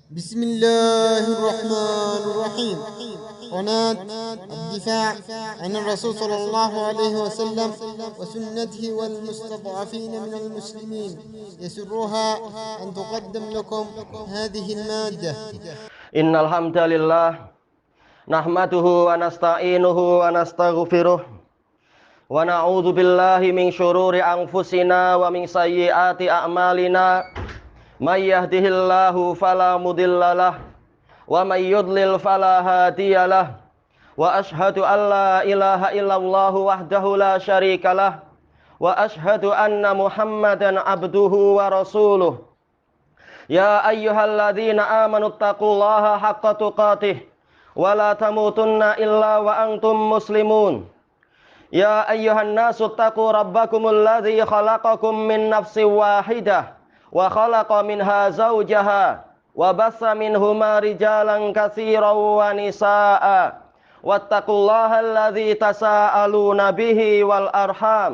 بسم الله الرحمن الرحيم. قناة الدفاع عن الرسول صلى الله عليه وسلم وسنته والمستضعفين من المسلمين يسرها أن تقدم لكم هذه المادة. إن الحمد لله نحمده ونستعينه ونستغفره ونعوذ بالله من شرور أنفسنا ومن سيئات أعمالنا من يهده الله فلا مضل له ومن يضلل فلا هادي له وأشهد أن لا إله إلا الله وحده لا شريك له وأشهد أن محمدا عبده ورسوله يا أيها الذين آمنوا اتقوا الله حق تقاته ولا تموتن إلا وأنتم مسلمون يا أيها الناس اتقوا ربكم الذي خلقكم من نفس واحدة وخلق منها زوجها وبث منهما رجالا كثيرا ونساء واتقوا الله الذي تساءلون به والأرحام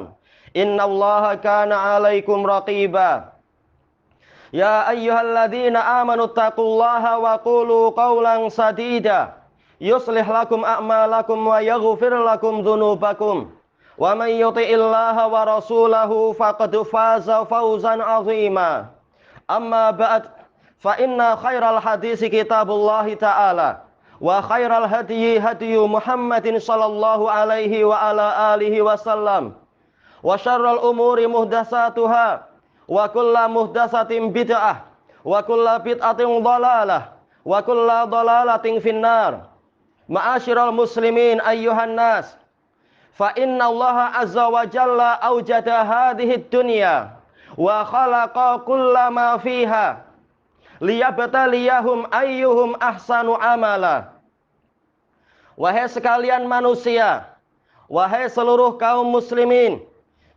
إن الله كان عليكم رقيبا يا أيها الذين آمنوا اتقوا الله وقولوا قولا سديدا يصلح لكم أعمالكم ويغفر لكم ذنوبكم ومن يطع الله ورسوله فقد فاز فوزا عظيما أما بعد فإن خير الحديث كتاب الله تعالى وخير الهدي هدي محمد صلى الله عليه وعلى آله وسلم وشر الأمور محدثاتها وكل محدثة بدعة وكل بدعة ضلالة وكل ضلالة في النار. Ma'asyiral muslimin ayyuhan nas, fa inna Allah azza wa jalla awjada hadhihi dunya wa khalaqa kulla ma fiha liyabtaliyahum ayyuhum ahsanu amala. Wahai sekalian manusia, wahai seluruh kaum muslimin,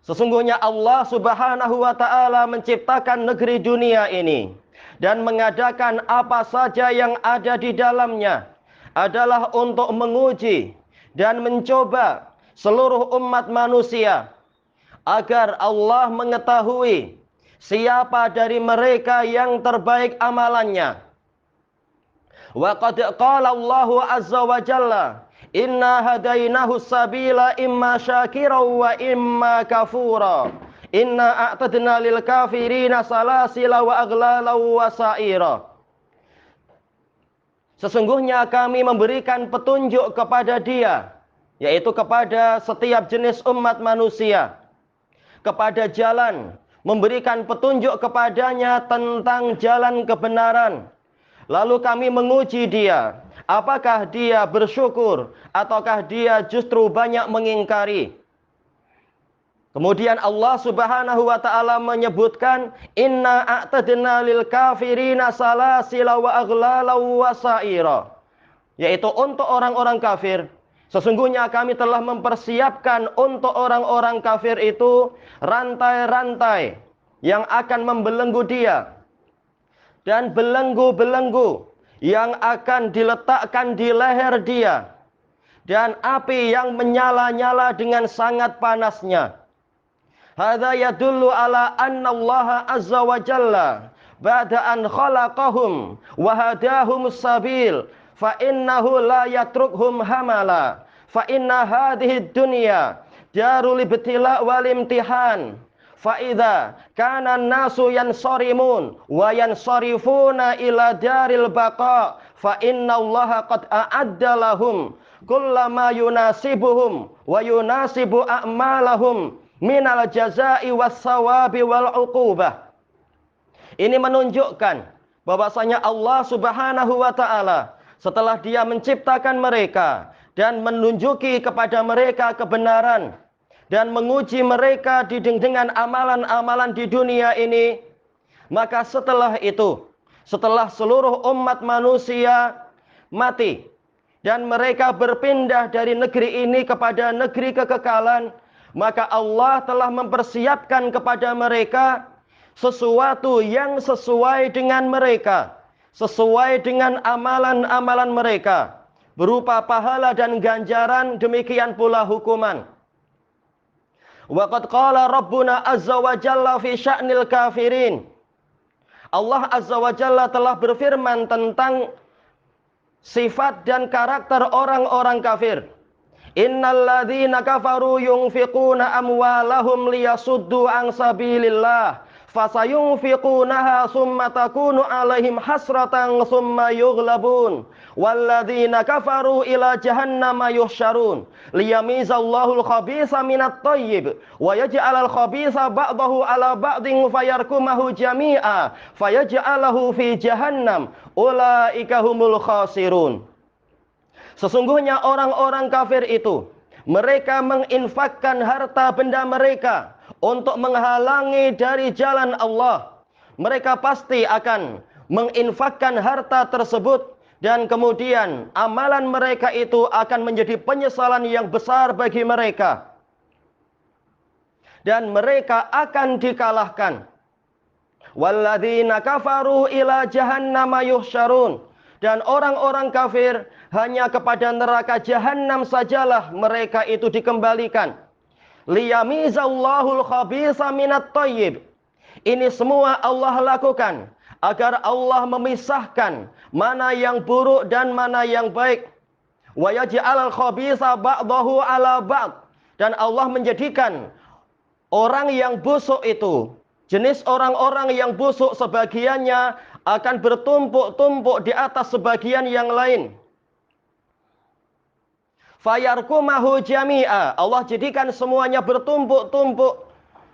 sesungguhnya Allah subhanahu wa ta'ala menciptakan negeri dunia ini dan mengadakan apa saja yang ada di dalamnya adalah untuk menguji dan mencoba seluruh umat manusia agar Allah mengetahui siapa dari mereka yang terbaik amalannya. Wa qad qala Allahu azza wa jalla, inna hadainahu sabila imma syakira wa imma kafura. Inna a'tadna lil kafirina salasila wa aghlala wa sa'ira. Sesungguhnya kami memberikan petunjuk kepada dia, yaitu kepada setiap jenis umat manusia, kepada jalan, memberikan petunjuk kepadanya tentang jalan kebenaran. Lalu kami menguji dia, apakah dia bersyukur ataukah dia justru banyak mengingkari. Kemudian Allah subhanahu wa ta'ala menyebutkan, inna a'tadna lil kafirina salasila wa aghlala wa sa'ira. Yaitu untuk orang-orang kafir, sesungguhnya kami telah mempersiapkan untuk orang-orang kafir itu rantai-rantai yang akan membelenggu dia. Dan belenggu-belenggu yang akan diletakkan di leher dia. Dan api yang menyala-nyala dengan sangat panasnya. Hadza yadullu ala anna Allah azza wa jalla ba'da an khalaqahum wa hadahum sabil fa innahu la yatrukhum hamala fa inna hadhihi dunya darul ibtila wal imtihan fa idza kana an-nasu yansarimun wa yansarifuna ila daril baqa fa inna Allah qad a'adda lahum kullama yunasibuhum wa yunasibu a'malahum minal jazai was sawabi wal uqubah. Ini menunjukkan bahwasanya Allah subhanahu wa ta'ala setelah dia menciptakan mereka dan menunjuki kepada mereka kebenaran dan menguji mereka dengan amalan-amalan di dunia ini, maka setelah itu, setelah seluruh umat manusia mati dan mereka berpindah dari negeri ini kepada negeri kekekalan, maka Allah telah mempersiapkan kepada mereka sesuatu yang sesuai dengan mereka, sesuai dengan amalan-amalan mereka, berupa pahala dan ganjaran, demikian pula hukuman. Wa qad qala Rabbuna azza wa jalla fi sya'nil kafirin, Allah Azza wa Jalla telah berfirman tentang sifat dan karakter orang-orang kafir. Innal ladzina kafaru yunfiquna amwalahum liyasuddu an sabilillah fasayunfiqunaha summa takunu alaihim hasratan summa yughlabun walladzina kafaru ila jahannama yuhsyarun liyamizallahu al-khabitha minat thayyib wa yaj'alal khabitha ba'dahu ala ba'din fayarkumahu jami'a fayaj'alahu fi jahannam ulaika humul khasirun. Sesungguhnya orang-orang kafir itu, mereka menginfakkan harta benda mereka untuk menghalangi dari jalan Allah. Mereka pasti akan menginfakkan harta tersebut dan kemudian amalan mereka itu akan menjadi penyesalan yang besar bagi mereka. Dan mereka akan dikalahkan. Walladzina kafaru ila jahannama yuhsyarun. Dan orang-orang kafir hanya kepada neraka jahanam sajalah mereka itu dikembalikan. Liyamizallahul khabitha minat thayyib. Ini semua Allah lakukan agar Allah memisahkan mana yang buruk dan mana yang baik. Wa yaj'alal khabitha ba'dahu ala ba'd. Dan Allah menjadikan orang yang busuk itu, jenis orang-orang yang busuk sebagiannya akan bertumpuk-tumpuk di atas sebagian yang lain. Fayarkumahu jami'a. Allah jadikan semuanya bertumpuk-tumpuk.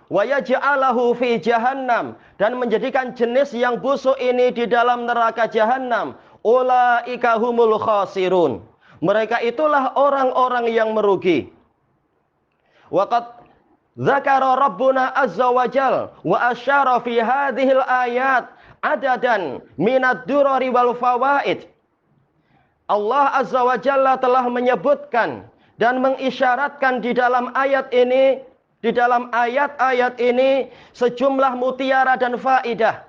Wa yaj'alahu fi jahannam. Dan menjadikan jenis yang busuk ini di dalam neraka jahannam. Ulaika humul khasirun. Mereka itulah orang-orang yang merugi. Waqad dzakara Rabbuna azza wa jal wa asyara fi hadhil ayat adadan minad durari wal fawaid. Allah Azza wa Jalla telah menyebutkan dan mengisyaratkan di dalam ayat ini, di dalam ayat-ayat ini sejumlah mutiara dan faidah.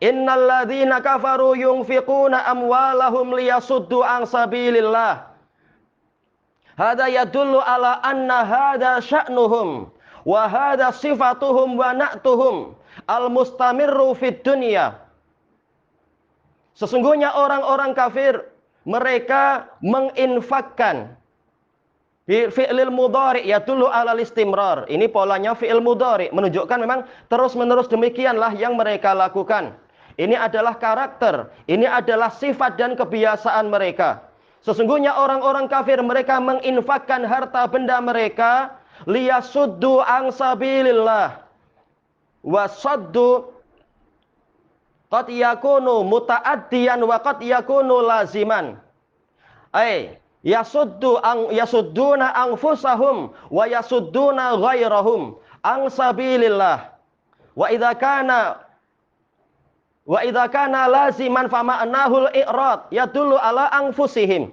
Innal ladzina kafaru yunfiquna amwalahum liyasuddu an sabilillah. Hada yadullu ala anna hada sya'nuhum wa hada sifatuhum wa na'tuhum al-mustamirru fid dunya. Sesungguhnya orang-orang kafir mereka menginfakkan bi fi'lil mudhari yadullu alal istimrar. Ini polanya fi'il mudhari menunjukkan memang terus-menerus demikianlah yang mereka lakukan. Ini adalah karakter, ini adalah sifat dan kebiasaan mereka. Sesungguhnya orang-orang kafir mereka menginfakkan harta benda mereka liyasuddu an sabilillah. Wasaddu qad yakunu mutaaddiyan wa qad yakunu laziman. Yasudduna anfusahum wa yasudduna ghairahum an sabilillah. Wa idza kana laziman fa ma'nahul i'rad yadullu ala anfusihim.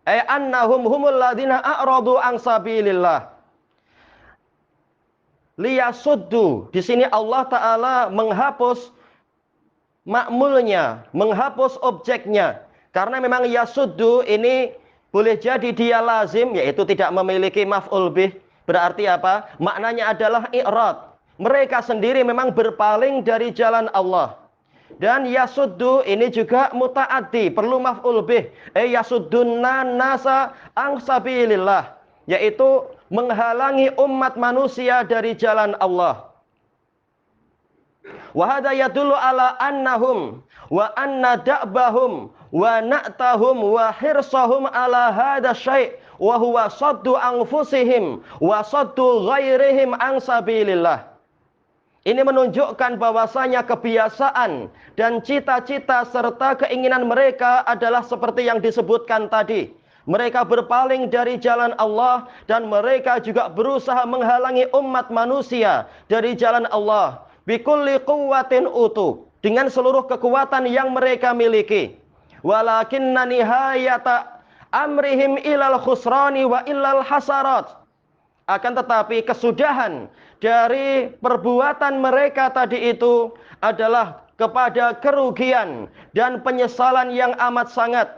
Annahum humul ladzina a'radu an sabilillah. Liyasuddu, di sini Allah Ta'ala menghapus makmulnya, menghapus objeknya. Karena memang yasuddu ini boleh jadi dia lazim, yaitu tidak memiliki maf'ul bih. Berarti apa? Maknanya adalah i'rad. Mereka sendiri memang berpaling dari jalan Allah. Dan yasuddu ini juga muta'addi, perlu maf'ul bih. Yasuddunna nasa an sabilillah, yaitu menghalangi umat manusia dari jalan Allah. Wa hadza yadullu ala annahum wa anna da'bahum wa na'tahum wa hirsahum ala hadza syai' wa huwa saddu anfusihim wa saddu ghairihim an sabilillah. Ini menunjukkan bahwasanya kebiasaan dan cita-cita serta keinginan mereka adalah seperti yang disebutkan tadi. Mereka berpaling dari jalan Allah dan mereka juga berusaha menghalangi umat manusia dari jalan Allah. Bikulli quwwatin utu, dengan seluruh kekuatan yang mereka miliki. Walakinna nihayata amrihim ilal khusrani wa illal hasarat. Akan tetapi kesudahan dari perbuatan mereka tadi itu adalah kepada kerugian dan penyesalan yang amat sangat.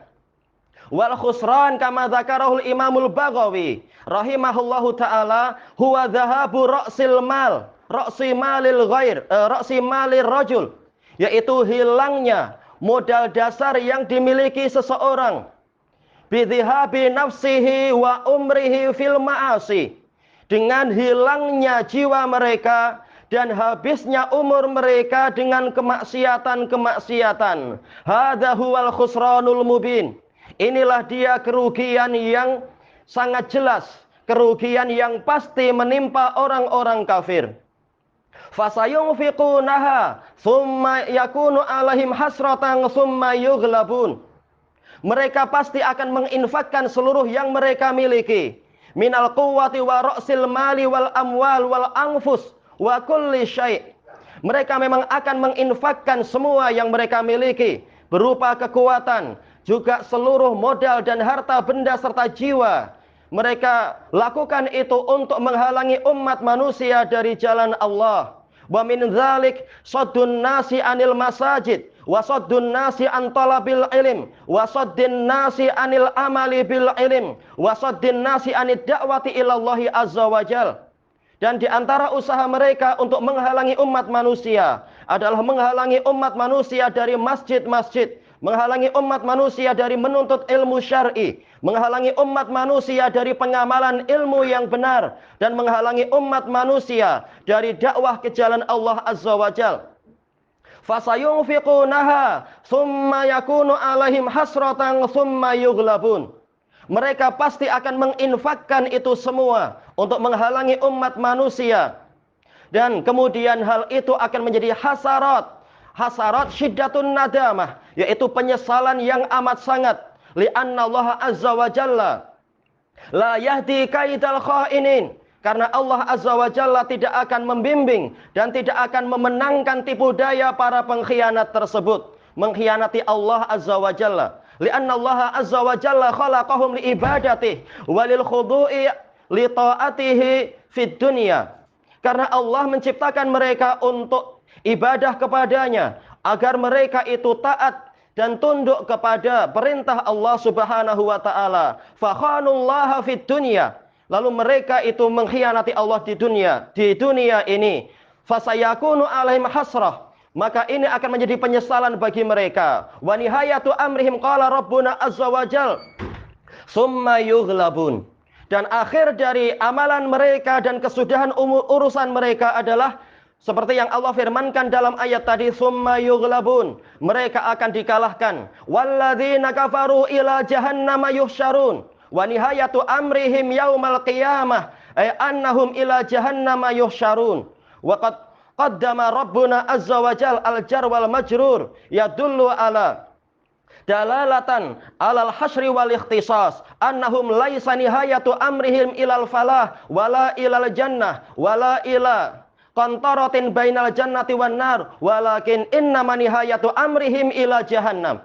Wal khusran kama dzakarahul Imamul Baghawi rahimahullahu taala huwa dhahabu ra'sil mal, ra'si malil ghair, ra'si malir rajul. yaitu hilangnya modal dasar yang dimiliki seseorang. Bidhihabi nafsihi wa umrihi fil ma'asi. Dengan hilangnya jiwa mereka dan habisnya umur mereka dengan kemaksiatan-kemaksiatan. Hadza huwal khusranul mubin. Inilah dia kerugian yang sangat jelas, kerugian yang pasti menimpa orang-orang kafir. Fasayunfiqunaha thumma yakunu alaihim hasratan thumma yughlabun. Mereka pasti akan menginfakkan seluruh yang mereka miliki. Minal quwwati wa ra'sil mali wal amwal wal anfus wa kulli syai'. Mereka memang akan menginfakkan semua yang mereka miliki berupa kekuatan, juga seluruh modal dan harta benda serta jiwa. Mereka lakukan itu untuk menghalangi umat manusia dari jalan Allah. Wa min dzalik saddun nasi anil masajid wa saddun nasi an talabil ilm wa saddun nasi anil amali bil ilm wa saddun nasi anid da'wati ila Allah azza wajal. Dan di antara usaha mereka untuk menghalangi umat manusia adalah menghalangi umat manusia dari masjid-masjid, menghalangi umat manusia dari menuntut ilmu syar'i, menghalangi umat manusia dari pengamalan ilmu yang benar, dan menghalangi umat manusia dari dakwah ke jalan Allah azza wajal. Fasayunfiqunaha thumma yakunu alaihim hasratan thumma yughlabun. Mereka pasti akan menginfakkan itu semua untuk menghalangi umat manusia. Dan kemudian hal itu akan menjadi hasarat. Hasarat syiddatun nadamah, yaitu penyesalan yang amat sangat. Li'anna Allah azza wa jalla la yahdi kaidal kha'inin. Karena Allah azza wa jalla tidak akan membimbing dan tidak akan memenangkan tipu daya para pengkhianat tersebut. Mengkhianati Allah azza wa jalla. Li'anna Allah azza wa jalla khalaqahum li ibadatihi walil khudu'i li ta'atihi fid dunya. Karena Allah menciptakan mereka untuk ibadah kepadanya, agar mereka itu taat dan tunduk kepada perintah Allah subhanahu wa ta'ala. Fakhanullaha fid dunya. Lalu mereka itu mengkhianati Allah di dunia ini. Fasayakunu alaihim hasrah. Maka ini akan menjadi penyesalan bagi mereka. Wa nihayatu amrihim qala rabbuna azza wa jal summa yughlabun. Dan akhir dari amalan mereka dan kesudahan urusan mereka adalah seperti yang Allah firmankan dalam ayat tadi, summa yughlabun. Mereka akan dikalahkan. Walladzina kafaru ila jahannama yuhsyarun. Wa nihayatu amrihim yaumal qiyamah ay annahum ila jahannama yuhsyarun. Wa qad qaddama rabbuna azza wa jal al-jar wal majrur yadullu ala dalalatan alal hasyri wal ikhtisas annahum laisa nihayatu amrihim ilal falah wala ilal jannah wala ila qantaratin bainal jannati wan nar walakin innama nihayatu amrihim ila jahannam.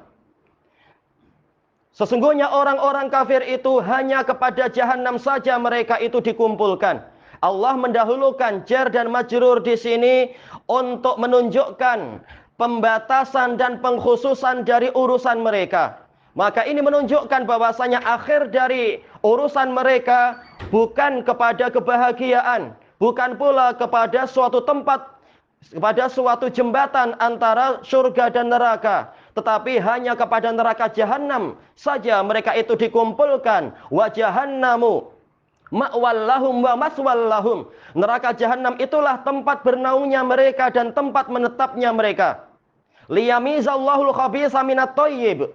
Sesungguhnya orang-orang kafir itu hanya kepada jahanam saja mereka itu dikumpulkan. Allah mendahulukan jar dan majrur di sini untuk menunjukkan pembatasan dan pengkhususan dari urusan mereka. Maka ini menunjukkan bahwasanya akhir dari urusan mereka bukan kepada kebahagiaan, bukan pula kepada suatu tempat, kepada suatu jembatan antara surga dan neraka, tetapi hanya kepada neraka jahanam saja mereka itu dikumpulkan. Wa jahannamu ma'wallahum wa maswallahum. Neraka jahanam itulah tempat bernaungnya mereka dan tempat menetapnya mereka. Liyamizallahul khabitha minat thayyib.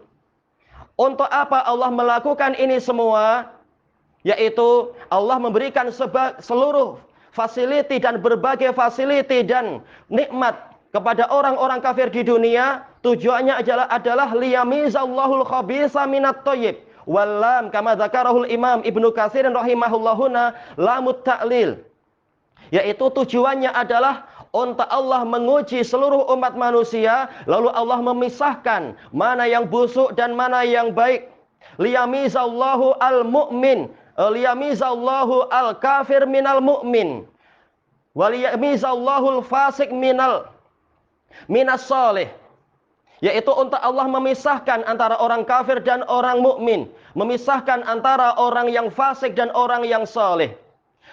Untuk apa Allah melakukan ini semua? Yaitu Allah memberikan seluruh fasiliti dan berbagai fasiliti dan nikmat kepada orang-orang kafir di dunia. Tujuannya adalah liyamizallahul khabitha minat thayyib. Wallam kama dzakarahul Imam Ibnu Katsir rahimahullahuna lamut ta'lil. Yaitu tujuannya adalah untuk Allah menguji seluruh umat manusia, lalu Allah memisahkan mana yang busuk dan mana yang baik. Liyamizallahu al-mu'min, liyamizallahu al-kafir minal mu'min. Waliyamizallahu al-fasik minas salih. Yaitu untuk Allah memisahkan antara orang kafir dan orang mukmin, memisahkan antara orang yang fasik dan orang yang saleh.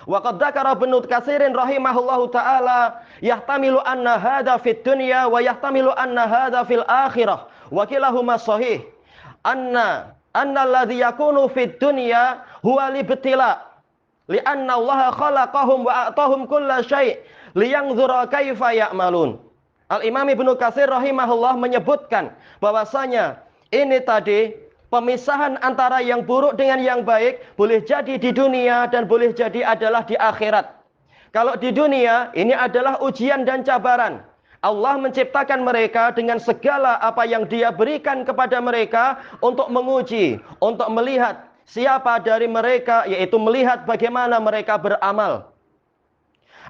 Wa qad dzakara Ibnu Katsirin rahimahullahu taala yahtamilu anna hadza fid dunya wa yahtamilu anna hadza fil akhirah wa kilahuma sahih. Anna alladhi yakunu fid dunya huwa libtila li'anna Allah khalaqahum wa a'tahum kulla syai' liyanzura kaifa ya'malun. Al-Imam Ibnu Katsir rahimahullah menyebutkan bahwasanya ini tadi pemisahan antara yang buruk dengan yang baik boleh jadi di dunia dan boleh jadi adalah di akhirat. Kalau di dunia ini adalah ujian dan cabaran. Allah menciptakan mereka dengan segala apa yang Dia berikan kepada mereka untuk menguji, untuk melihat siapa dari mereka, yaitu melihat bagaimana mereka beramal.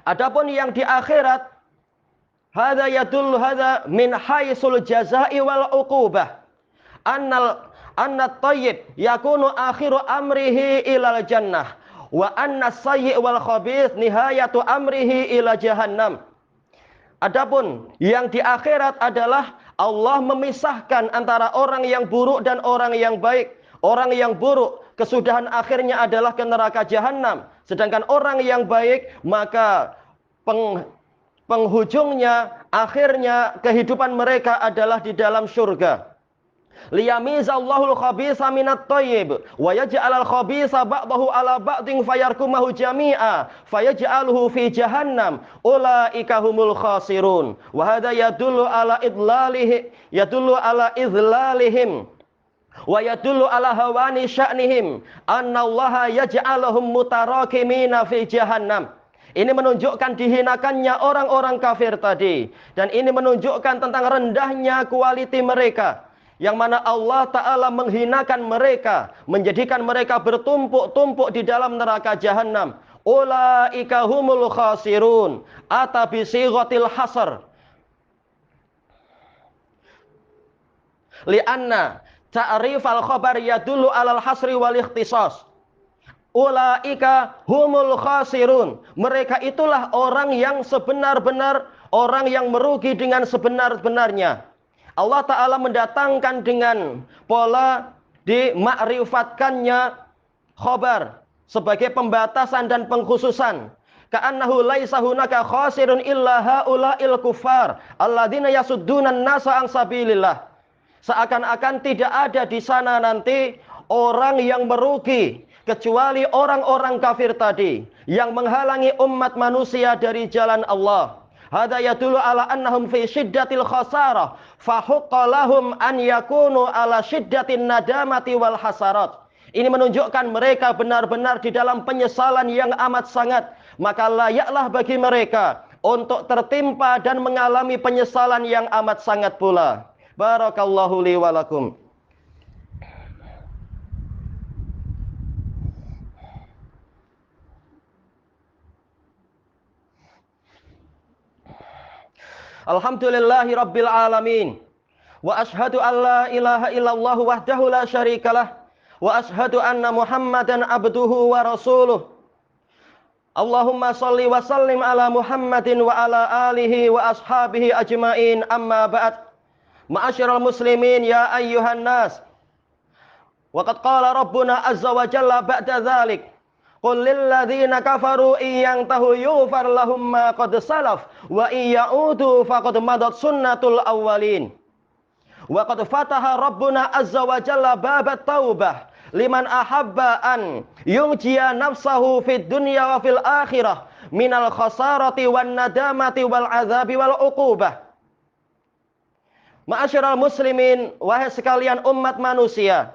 Adapun yang di akhirat, hadza yadullu hadza min haisul jazaa'i wal uqubah. Anna tayyib yakunu akhiru amrihi ilal jannah wa anna sayyi' wal khabith nihayatu amrihi ila jahannam. Adapun yang di akhirat adalah Allah memisahkan antara orang yang buruk dan orang yang baik. Orang yang buruk kesudahan akhirnya adalah ke neraka jahanam, sedangkan orang yang baik maka penghujungnya akhirnya kehidupan mereka adalah di dalam surga. Liyamizallahu al-khabitha minat thayyib wa yaj'alal khabitha ba'dahu ala ba'din fayarkumahu jami'a fayaj'aluhu fi jahannam ulaika humul khasirun. Wa hadha yadullu ala idlalihim wa yadullu ala hawani sya'nihim annallaha yaj'aluhum mutarakimina fi jahannam. Ini menunjukkan dihinakannya orang-orang kafir tadi, dan ini menunjukkan tentang rendahnya kualiti mereka, yang mana Allah Ta'ala menghinakan mereka, menjadikan mereka bertumpuk-tumpuk di dalam neraka jahanam. Ulaika humul khasirun. Ata bi sighatil hasr. Lianna ta'rifal khabar yadullu alal hasri wal ikhtisas. Ulaika humul khasirun. Mereka itulah orang yang sebenar-benar, orang yang merugi dengan sebenar-benarnya. Allah Ta'ala mendatangkan dengan pola dimakrifatkannya khobar sebagai pembatasan dan pengkhususan. Ka'annahu laisa hunaka khasirun illa haula'il kuffar alladzina yasuddunan nasa an sabilillah. Seakan-akan tidak ada di sana nanti orang yang merugi kecuali orang-orang kafir tadi yang menghalangi umat manusia dari jalan Allah. Hada yadullu ala annahum fi syiddatil khasarah fa huqqa lahum an yakunu ala syiddatin nadamati wal hasarat. Ini menunjukkan mereka benar-benar di dalam penyesalan yang amat sangat, maka layaklah bagi mereka untuk tertimpa dan mengalami penyesalan yang amat sangat pula. Barakallahu li wa lakum. Alhamdulillahi rabbil alamin. Wa ashhadu an la ilaha illallah wahdahu la syarikalah. Wa ashhadu anna Muhammadan abduhu wa rasuluh. Allahumma salli wa sallim ala Muhammadin wa ala alihi wa ashabihi ajmain, amma ba'd. Ma'asyiral muslimin ya ayyuhan nas. Wa qad qala rabbuna azza wa jalla ba'da dzalik. Qul lil ladzina kafaru iyantahu yughfar lahum ma qad salaf wa iyaudu faqad madat sunnatul awwalin. Wa qad fataha rabbuna azza wa jalla babat taubah liman ahabba an yunjiya nafsahu fid dunya wa fil akhirah minal khasarati wan nadamati wal azabi wal uqubah. Ma'asyiral muslimin, wahai sekalian umat manusia,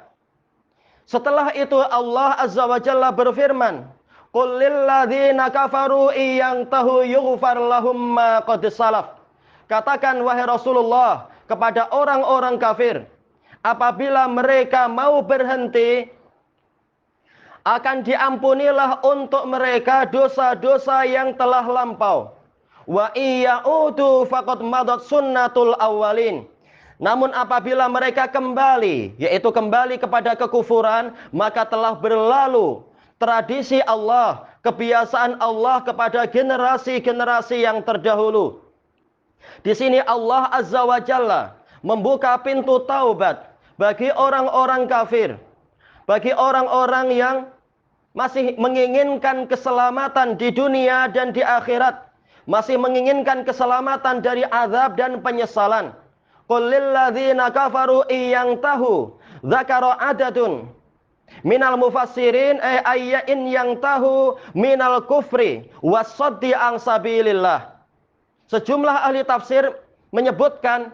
setelah itu Allah Azza wa Jalla berfirman, Qul lil ladzina kafaru iyantahu yughfar lahum ma qad salaf. Katakan wahai Rasulullah kepada orang-orang kafir, apabila mereka mau berhenti, akan diampunilah untuk mereka dosa-dosa yang telah lampau. Wa iyaudu faqad madat sunnatul awwalin. Namun apabila mereka kembali, yaitu kembali kepada kekufuran, maka telah berlalu tradisi Allah, kebiasaan Allah kepada generasi-generasi yang terdahulu. Di sini Allah Azza wa Jalla membuka pintu taubat bagi orang-orang kafir, bagi orang-orang yang masih menginginkan keselamatan di dunia dan di akhirat, masih menginginkan keselamatan dari azab dan penyesalan. Qul lil ladzina kafaru iyantahu dzakara adadun minal mufassirin ayyain yang tahu minal kufri wasaddi an sabilillah. Sejumlah ahli tafsir menyebutkan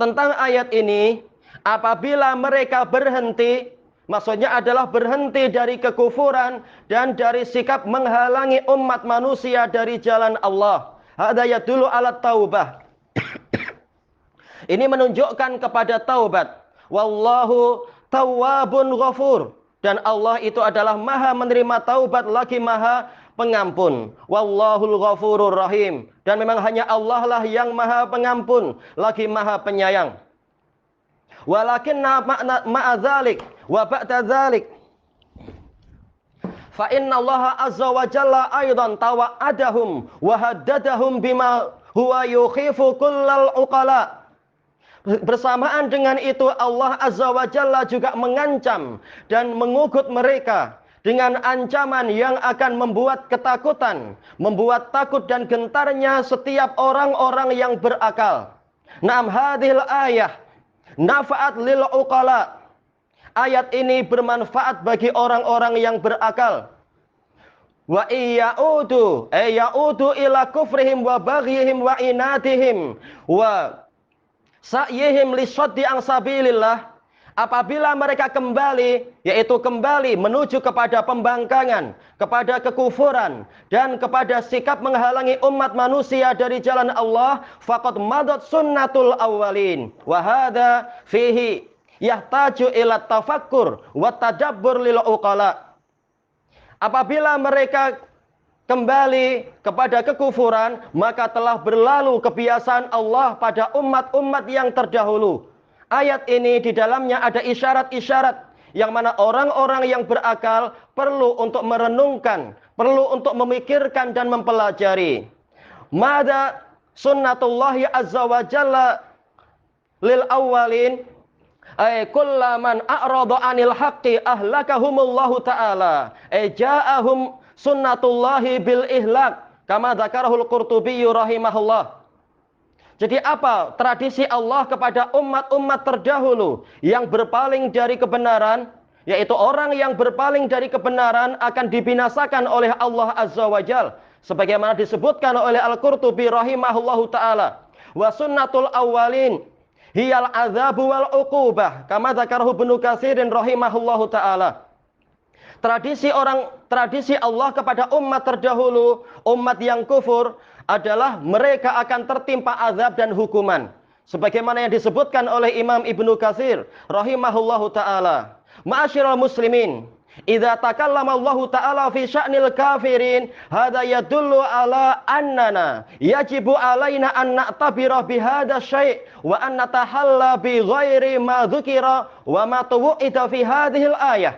tentang ayat ini, apabila mereka berhenti, maksudnya adalah berhenti dari kekufuran dan dari sikap menghalangi umat manusia dari jalan Allah. Hadza yadullu ala taubah. Ini menunjukkan kepada taubat. Wallahu tawwabun ghafur. Dan Allah itu adalah maha menerima taubat lagi maha pengampun. Wallahul ghafurur rahim. Dan memang hanya Allah lah yang maha pengampun lagi maha penyayang. Walakinna ma'adzalik wa ba'da dzalik fa inna Allah azza wa jalla aidan tawa'adahum wa haddadahum bima huwa yukhifu kullal uqala. Bersamaan dengan itu Allah azza wa jalla juga mengancam dan mengugut mereka dengan ancaman yang akan membuat ketakutan, membuat takut dan gentarnya setiap orang-orang yang berakal. Naam hadhil ayah nafa'at lil uqala. Ayat ini bermanfaat bagi orang-orang yang berakal. Wa iyaudu yaudu ila kufrihim wa baghihim wa inatihim wa sa'yihim lisaddi an sabilillah. Apabila mereka kembali, yaitu kembali menuju kepada pembangkangan, kepada kekufuran, dan kepada sikap menghalangi umat manusia dari jalan Allah, faqad madat sunnatul awwalin. Wa hadza fihi yahtaju ila tafakkur wa tadabbur lil uqala. Apabila mereka kembali kepada kekufuran, maka telah berlalu kebiasaan Allah pada umat-umat yang terdahulu. Ayat ini di dalamnya ada isyarat-isyarat yang mana orang-orang yang berakal perlu untuk merenungkan, perlu untuk memikirkan dan mempelajari. Mada sunnatullahi azza wa jalla lil awwalin kullaman a'rada 'anil haqqi ahlakahumullahu ta'ala ja'ahum sunnatullahi bil ihlak kama dzakarahul Qurtubi rahimahullah. Jadi apa tradisi Allah kepada umat-umat terdahulu yang berpaling dari kebenaran, yaitu orang yang berpaling dari kebenaran akan dibinasakan oleh Allah azza wa jalla, sebagaimana disebutkan oleh Al-Qurtubi rahimahullahu taala. Wa sunnatul awwalin hiyal azabu wal uqubah kama dzakarahu Ibnu Katsir rahimahullahu taala. Tradisi Allah kepada umat terdahulu, umat yang kufur, adalah mereka akan tertimpa azab dan hukuman. Sebagaimana yang disebutkan oleh Imam Ibnu Katsir rahimahullahu taala. Ma'asyiral muslimin, idza takallama Allah taala fi sya'nil kafirin, hadza yadullu ala annana yajibu alaina an na'tabira bi hadza syai' wa an natahalla bi ghairi ma dzukira wa ma tuwida fi hadhil ayah.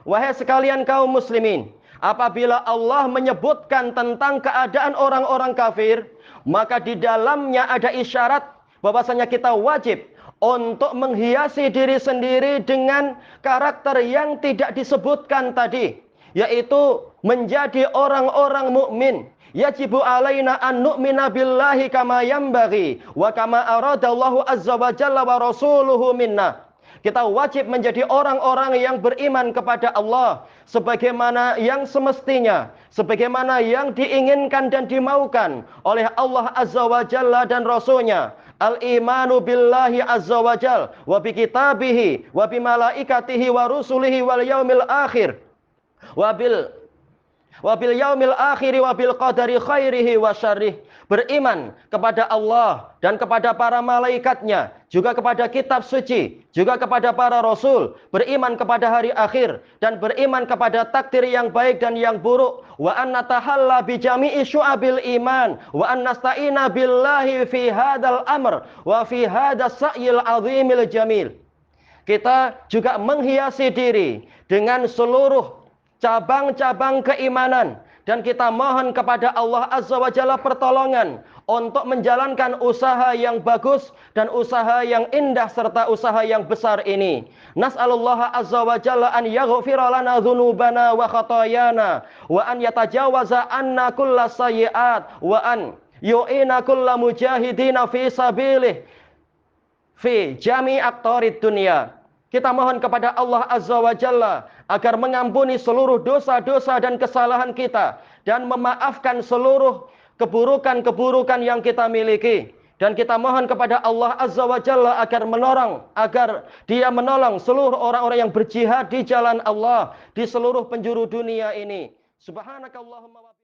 Wahai sekalian kaum muslimin, apabila Allah menyebutkan tentang keadaan orang-orang kafir, maka di dalamnya ada isyarat bahwasanya kita wajib untuk menghiasi diri sendiri dengan karakter yang tidak disebutkan tadi, yaitu menjadi orang-orang mukmin. Yajibu alaina an nu'mina billahi kama yanbaghi wa kama aradallahu azza wa jalla wa rasuluhu minna. Kita wajib menjadi orang-orang yang beriman kepada Allah sebagaimana yang semestinya, sebagaimana yang diinginkan dan dimaukan oleh Allah azza wa jalla dan Rasulnya. Al-imanu billahi azza wa jalla wa bi kitabihi wa bi malaikatihi wa rusulihi wal yaumil akhir wa bil yaumil akhir wa bil qadari khairihi wa syarrih. Beriman kepada Allah dan kepada para malaikatnya, juga kepada kitab suci, juga kepada para rasul, beriman kepada hari akhir, dan beriman kepada takdir yang baik dan yang buruk. Wa an natahalla bi jami'i syu'abil iman wa an nasta'ina billahi fi hadzal amr wa fi hadzas sa'yil azimil jamil. Kita juga menghiasi diri dengan seluruh cabang-cabang keimanan Dan kita mohon kepada Allah Azza wa Jalla pertolongan untuk menjalankan usaha yang bagus dan usaha yang indah serta usaha yang besar ini. Nas'alullaha Azza wa Jalla an yaghfira lana dhunubana wa khatayana wa an yatajawaza anna kulla sayyi'at wa an yu'ina kulla mujahidina fi sabilih fi jami' aqtarid dunia. Kita mohon kepada Allah Azza wa Jalla agar mengampuni seluruh dosa-dosa dan kesalahan kita dan memaafkan seluruh keburukan-keburukan yang kita miliki. Dan kita mohon kepada Allah Azza wa Jalla agar Dia menolong seluruh orang-orang yang berjihad di jalan Allah di seluruh penjuru dunia ini. Subhanakallahumma